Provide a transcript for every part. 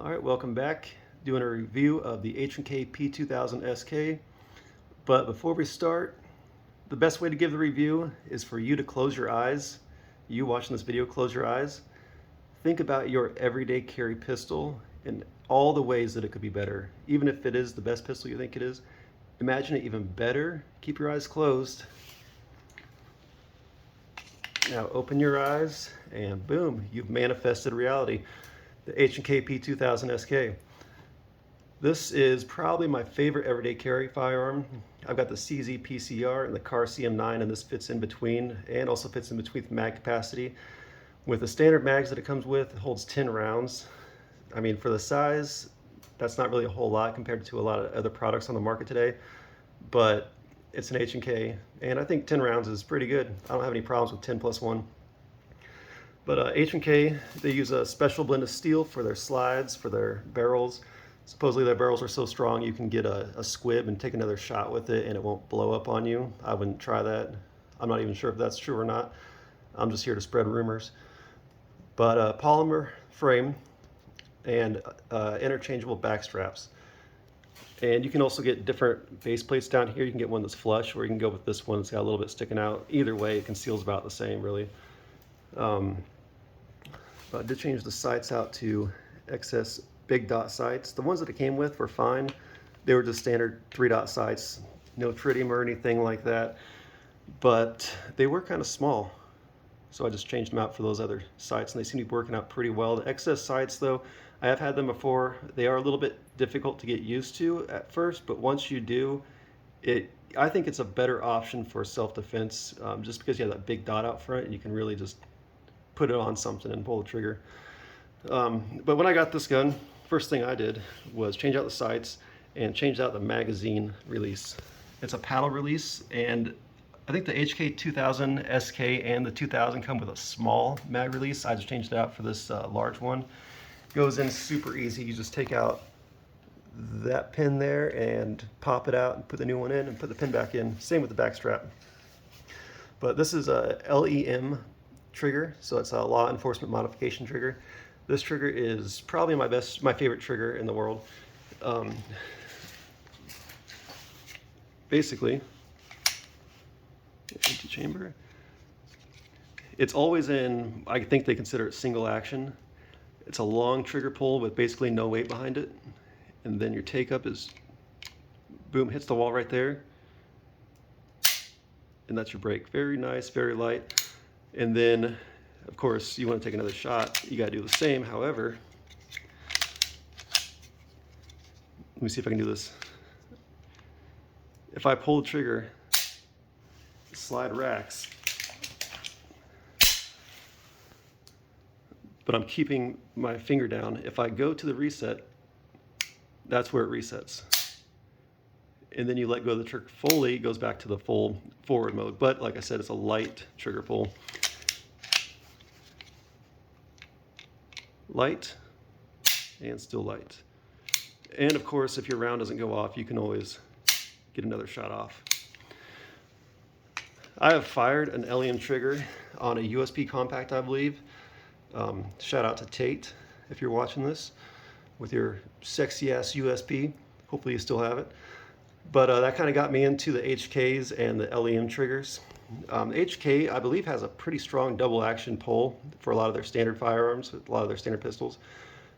All right, welcome back. Doing a review of the H&K P2000sk. But before we start, the best way to give the review is for you to close your eyes. You watching this video, close your eyes. Think about your everyday carry pistol and all the ways that it could be better. Even if it is the best pistol you think it is, imagine it even better. Keep your eyes closed. Now open your eyes and boom, you've manifested reality. The H&K P2000sk. This is probably my favorite everyday carry firearm. I've got the CZ PCR and the CAR CM9, and this fits in between, and also fits in between mag capacity. With the standard mags that it comes with, it holds 10 rounds. I mean, for the size, that's not really a whole lot compared to a lot of other products on the market today, but it's an H&K, and I think 10 rounds is pretty good. I don't have any problems with 10+1. But H&K, they use a special blend of steel for their slides, for their barrels. Supposedly their barrels are so strong you can get a squib and take another shot with it and it won't blow up on you. I wouldn't try that. I'm not even sure if that's true or not. I'm just here to spread rumors. But polymer frame and interchangeable back straps. And you can also get different base plates down here. You can get one that's flush, or you can go with this one that's got a little bit sticking out. Either way, it conceals about the same, really. But I did change the sights out to XS big dot sights. The ones that it came with were fine. They were just standard 3-dot sights, no tritium or anything like that. But they were kind of small, so I just changed them out for those other sights, and they seem to be working out pretty well. The XS sights, though, I have had them before. They are a little bit difficult to get used to at first, but once you do, I think it's a better option for self-defense, just because you have that big dot out front and you can really just put it on something and pull the trigger. But when I got this gun, first thing I did was change out the sights and change out the magazine release. It's a paddle release, and I think the HK 2000sk and the 2000 come with a small mag release. I just changed it out for this large one. Goes in super easy. You just take out that pin there and pop it out and put the new one in and put the pin back in. Same with the back strap. But this is a LEM trigger, so it's a law enforcement modification trigger. This trigger is probably my favorite trigger in the world. Basically, empty chamber. It's always in, I think they consider it single action. It's a long trigger pull with basically no weight behind it. And then your take up is, boom, hits the wall right there. And that's your break. Very nice, very light. And then, of course, you want to take another shot, you got to do the same. However, let me see if I can do this. If I pull the trigger, the slide racks, but I'm keeping my finger down. If I go to the reset, that's where it resets. And then you let go of the trigger fully, it goes back to the full forward mode. But like I said, it's a light trigger pull. Light and still light. And of course, if your round doesn't go off, you can always get another shot off. I have fired an LEM trigger on a USB compact, I believe. Shout out to Tate if you're watching this with your sexy ass USB. Hopefully you still have it. But that kind of got me into the HKs and the LEM triggers. HK, I believe, has a pretty strong double action pull for a lot of their standard firearms, a lot of their standard pistols.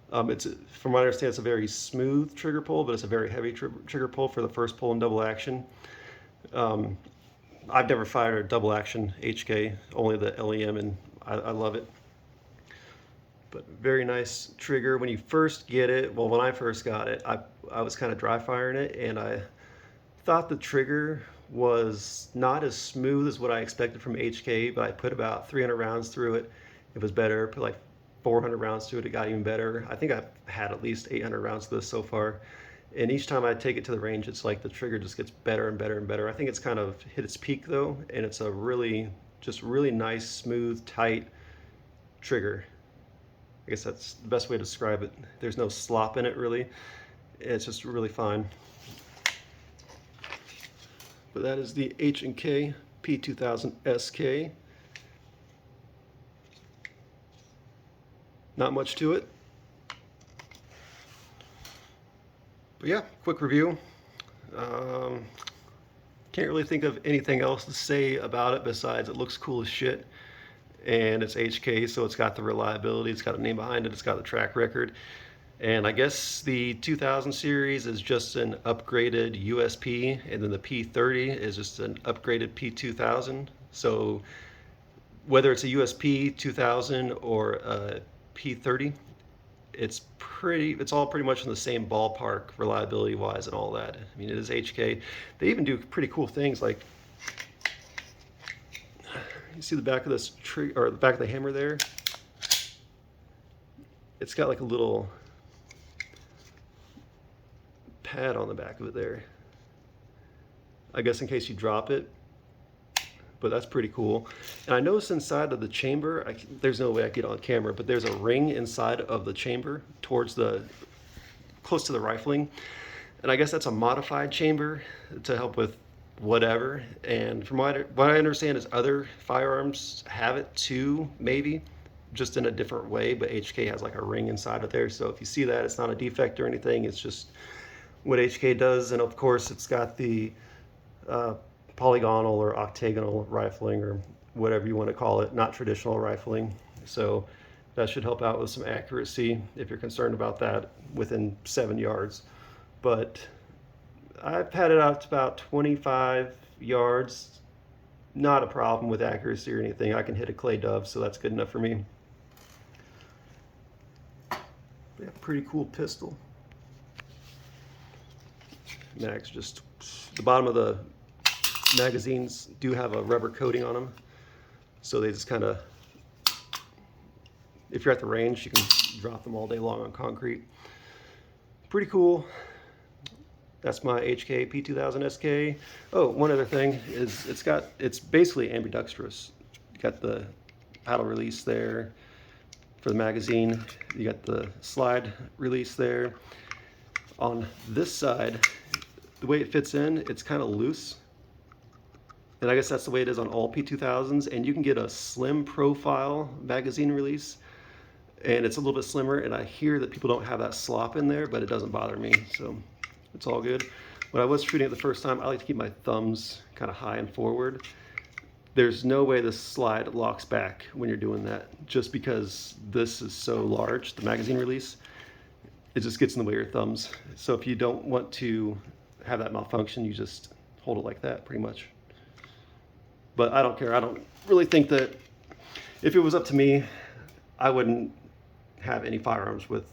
From what I understand, it's a very smooth trigger pull, but it's a very heavy trigger pull for the first pull in double action. I've never fired a double action HK, only the LEM, and I love it. But very nice trigger. When you first get it, well, when I first got it, I was kind of dry firing it, and I thought the trigger was not as smooth as what I expected from HK, but I put about 300 rounds through it. It was better. Put like 400 rounds through it. It got even better. I think I've had at least 800 rounds to this so far. And each time I take it to the range, it's like the trigger just gets better and better and better. I think it's kind of hit its peak though, and it's a really nice, smooth, tight trigger. I guess that's the best way to describe it. There's no slop in it really. It's just really fine. But that is the H&K P2000sk. Not much to it. But yeah, quick review. Can't really think of anything else to say about it besides it looks cool as shit. And it's HK, so it's got the reliability, it's got a name behind it, it's got the track record. And I guess the 2000 series is just an upgraded USP, and then the P30 is just an upgraded P2000. So whether it's a USP 2000 or a P30, it's all pretty much in the same ballpark reliability wise and all that. I mean, it is HK. They even do pretty cool things, like you see the back of this trigger, or the back of the hammer there. It's got like a little pad on the back of it there, I guess in case you drop it. But that's pretty cool. And I noticed inside of the chamber, there's no way I get it on camera, but there's a ring inside of the chamber towards close to the rifling. And I guess that's a modified chamber to help with whatever. And from what I understand is other firearms have it too, maybe, just in a different way, but HK has like a ring inside of there. So if you see that, it's not a defect or anything, it's just what HK does. And of course it's got the polygonal or octagonal rifling, or whatever you want to call it, not traditional rifling. So that should help out with some accuracy if you're concerned about that within 7 yards. But I've had it out to about 25 yards. Not a problem with accuracy or anything. I can hit a clay dove, so that's good enough for me. Yeah, pretty cool pistol. Mags, just the bottom of the magazines do have a rubber coating on them, so they just kind of, if you're at the range, you can drop them all day long on concrete. Pretty cool. That's my HK P2000sk. Oh, one other thing is it's basically ambidextrous. You got the paddle release there for the magazine. You got the slide release there. On this side, the way it fits in, it's kind of loose. And I guess that's the way it is on all P2000s. And you can get a slim profile magazine release, and it's a little bit slimmer. And I hear that people don't have that slop in there, but it doesn't bother me, so it's all good. When I was shooting it the first time, I like to keep my thumbs kind of high and forward. There's no way the slide locks back when you're doing that, just because this is so large, the magazine release. It just gets in the way of your thumbs. So if you don't want to have that malfunction, you just hold it like that, pretty much. But I don't care. I don't really think that, if it was up to me, I wouldn't have any firearms with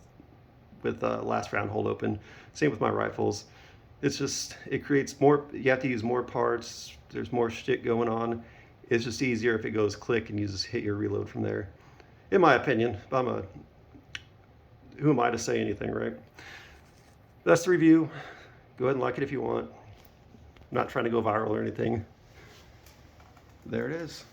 last round hold open. Same with my rifles. It's just, it creates more, you have to use more parts, there's more shit going on. It's just easier if it goes click and you just hit your reload from there, in my opinion. But who am I to say anything, right? That's the review. Go ahead and like it if you want. I'm not trying to go viral or anything. There it is.